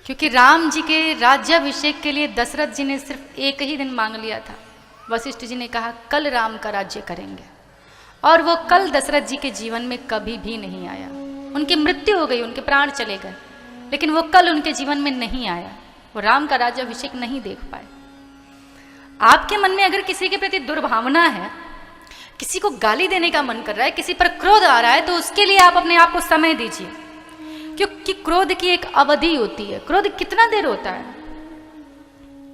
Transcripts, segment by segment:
क्योंकि राम जी के राज्याभिषेक के लिए दशरथ जी ने सिर्फ एक ही दिन मांग लिया था। वशिष्ठ जी ने कहा कल राम का राज्य करेंगे, और वो कल दशरथ जी के जीवन में कभी भी नहीं आया। उनकी मृत्यु हो गई, उनके प्राण चले गए, लेकिन वो कल उनके जीवन में नहीं आया। वो राम का राज्याभिषेक नहीं देख पाए। आपके मन में अगर किसी के प्रति दुर्भावना है, किसी को गाली देने का मन कर रहा है, किसी पर क्रोध आ रहा है, तो उसके लिए आप अपने आप को समय दीजिए, क्योंकि क्रोध की एक अवधि होती है। क्रोध कितना देर होता है?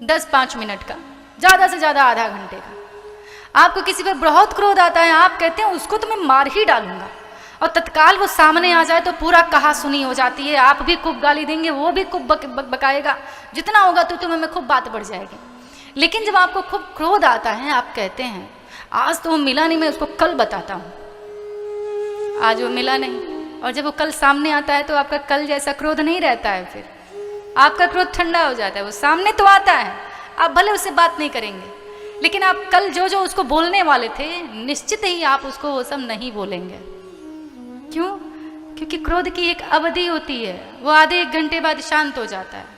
10-5 मिनट का, ज्यादा से ज्यादा आधा घंटे का। आपको किसी पर बहुत क्रोध आता है, आप कहते हैं उसको तो मैं मार ही डालूंगा, और तत्काल वो सामने आ जाए तो पूरा कहा सुनी हो जाती है। आप भी खूब गाली देंगे, वो भी खूब बकाएगा, जितना होगा तो तुम्हें में खूब बात बढ़ जाएगी। लेकिन जब आपको खूब क्रोध आता है, आप कहते हैं आज तो वो मिला नहीं, मैं उसको कल बताता हूँ। आज वो मिला नहीं, और जब वो कल सामने आता है तो आपका कल जैसा क्रोध नहीं रहता है। फिर आपका क्रोध ठंडा हो जाता है। वो सामने तो आता है, आप भले उससे बात नहीं करेंगे, लेकिन आप कल जो जो उसको बोलने वाले थे, निश्चित ही आप उसको वो सब नहीं बोलेंगे। क्यों? क्योंकि क्रोध की एक अवधि होती है, वो आधे 1 घंटे बाद शांत हो जाता है।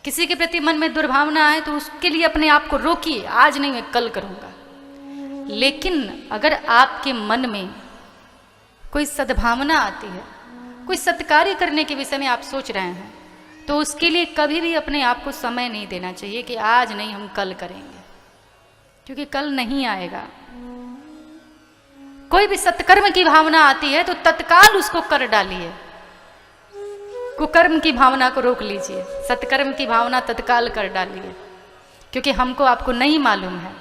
किसी के प्रति मन में दुर्भावना है तो उसके लिए अपने आप को रोकिए, आज नहीं मैं कल करूंगा। लेकिन अगर आपके मन में कोई सद्भावना आती है, कोई सत्कार्य करने के विषय में आप सोच रहे हैं, तो उसके लिए कभी भी अपने आप को समय नहीं देना चाहिए कि आज नहीं हम कल करेंगे, क्योंकि कल नहीं आएगा। कोई भी सत्कर्म की भावना आती है तो तत्काल उसको कर डालिए, कुकर्म की भावना को रोक लीजिए, सत्कर्म की भावना तत्काल कर डालिए, क्योंकि हमको आपको नहीं मालूम है